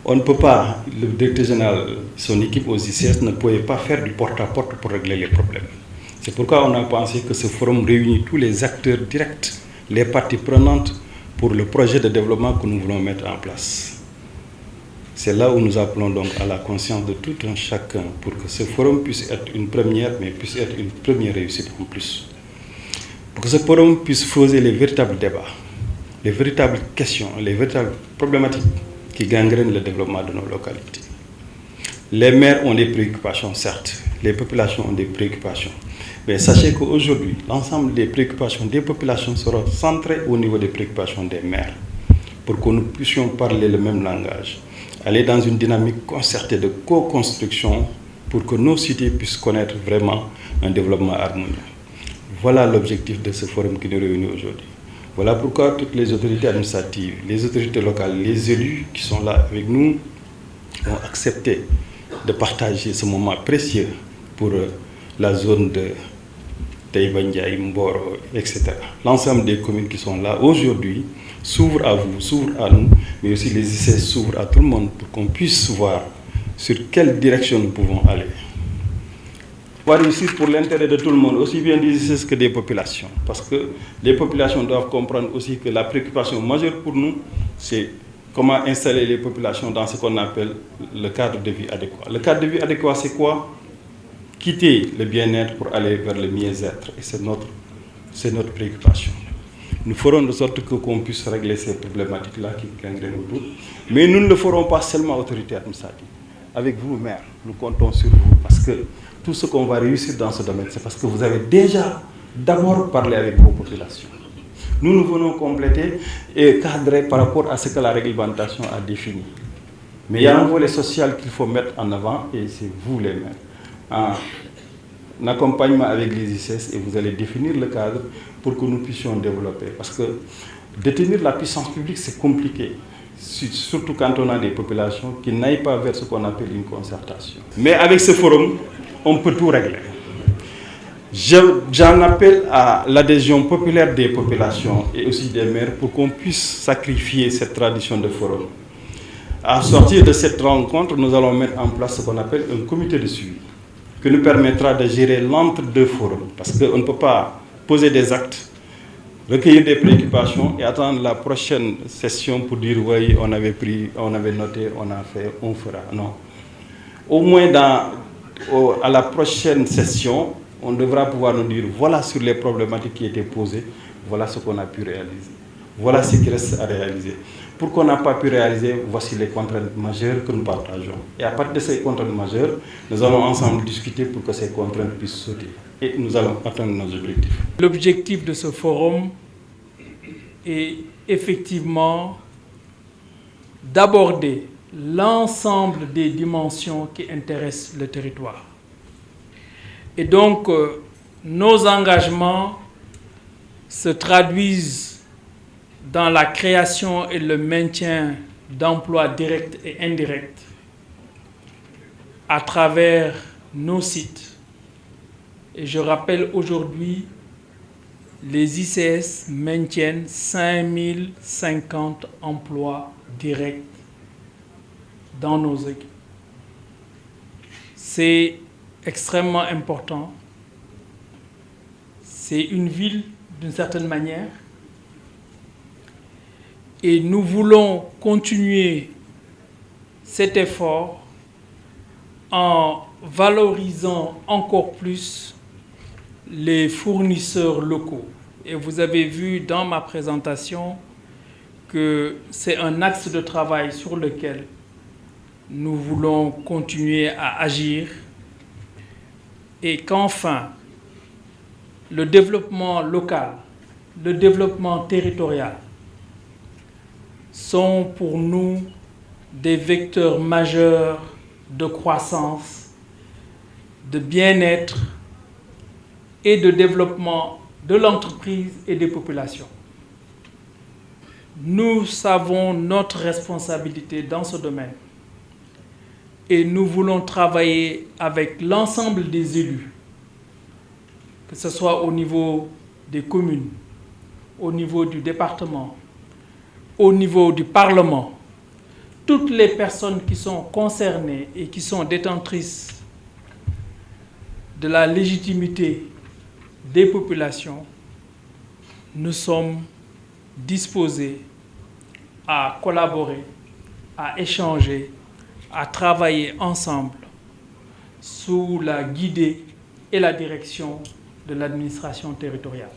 On ne peut pas, le directeur général, son équipe aux ICS ne pouvait pas faire du porte-à-porte pour régler les problèmes. C'est pourquoi on a pensé que ce forum réunit tous les acteurs directs, les parties prenantes pour le projet de développement que nous voulons mettre en place. C'est là où nous appelons donc à la conscience de tout un chacun pour que ce forum puisse être une première, mais puisse être une première réussite en plus. Pour que ce forum puisse poser les véritables débats, les véritables questions, les véritables problématiques qui gangrènent le développement de nos localités. Les maires ont des préoccupations, certes, les populations ont des préoccupations, mais sachez qu'aujourd'hui, l'ensemble des préoccupations des populations seront centrées au niveau des préoccupations des maires, pour que nous puissions parler le même langage, aller dans une dynamique concertée de co-construction pour que nos cités puissent connaître vraiment un développement harmonieux. Voilà l'objectif de ce forum qui nous réunit aujourd'hui. Voilà pourquoi toutes les autorités administratives, les autorités locales, les élus qui sont là avec nous ont accepté de partager ce moment précieux pour la zone de Taïba Ndiaye, Mboro, etc. L'ensemble des communes qui sont là aujourd'hui s'ouvrent à vous, s'ouvrent à nous, mais aussi les ICS s'ouvrent à tout le monde pour qu'on puisse voir sur quelle direction nous pouvons aller. On va réussir pour l'intérêt de tout le monde, aussi bien des ICS que des populations. Parce que les populations doivent comprendre aussi que la préoccupation majeure pour nous, c'est comment installer les populations dans ce qu'on appelle le cadre de vie adéquat. Le cadre de vie adéquat, c'est quoi? Quitter le bien-être pour aller vers le mieux-être. Et c'est notre préoccupation. Nous ferons de sorte qu'on puisse régler ces problématiques-là qui gangrènent autour. Mais nous ne le ferons pas seulement autorité administrative. Avec vous, maire, nous comptons sur vous parce que tout ce qu'on va réussir dans ce domaine, c'est parce que vous avez déjà d'abord parlé avec vos populations. Nous venons compléter et cadrer par rapport à ce que la réglementation a défini. Mais il y a un volet social qu'il faut mettre en avant et c'est vous les maires. En accompagnement avec les ICS et vous allez définir le cadre pour que nous puissions développer. Parce que détenir la puissance publique, c'est compliqué. Surtout quand on a des populations qui n'aillent pas vers ce qu'on appelle une concertation. Mais avec ce forum, on peut tout régler. J'en appelle à l'adhésion populaire des populations et aussi des maires pour qu'on puisse sacrifier cette tradition de forum. À sortir de cette rencontre, nous allons mettre en place ce qu'on appelle un comité de suivi qui nous permettra de gérer l'entre-deux forums. Parce qu'on ne peut pas poser des actes, recueillir des préoccupations et attendre la prochaine session pour dire oui, on avait pris, on avait noté, on a fait, on fera. Non. Au moins à la prochaine session, on devra pouvoir nous dire voilà sur les problématiques qui étaient posées, voilà ce qu'on a pu réaliser. Voilà ce qui reste à réaliser. Pour qu'on n'a pas pu réaliser, voici les contraintes majeures que nous partageons. Et à partir de ces contraintes majeures, nous allons ensemble discuter pour que ces contraintes puissent sauter. Et nous allons atteindre nos objectifs. L'objectif de ce forum est effectivement d'aborder l'ensemble des dimensions qui intéressent le territoire. Et donc, nos engagements se traduisent dans la création et le maintien d'emplois directs et indirects à travers nos sites. Et je rappelle aujourd'hui, les ICS maintiennent 5050 emplois directs dans nos équipes. C'est extrêmement important. C'est une ville d'une certaine manière. Et nous voulons continuer cet effort en valorisant encore plus les fournisseurs locaux. Et vous avez vu dans ma présentation que c'est un axe de travail sur lequel nous voulons continuer à agir et qu'enfin, le développement local, le développement territorial sont pour nous des vecteurs majeurs de croissance, de bien-être et de développement de l'entreprise et des populations. Nous savons notre responsabilité dans ce domaine et nous voulons travailler avec l'ensemble des élus, que ce soit au niveau des communes, au niveau du département, au niveau du Parlement, toutes les personnes qui sont concernées et qui sont détentrices de la légitimité des populations, nous sommes disposés à collaborer, à échanger, à travailler ensemble sous la guidée et la direction de l'administration territoriale.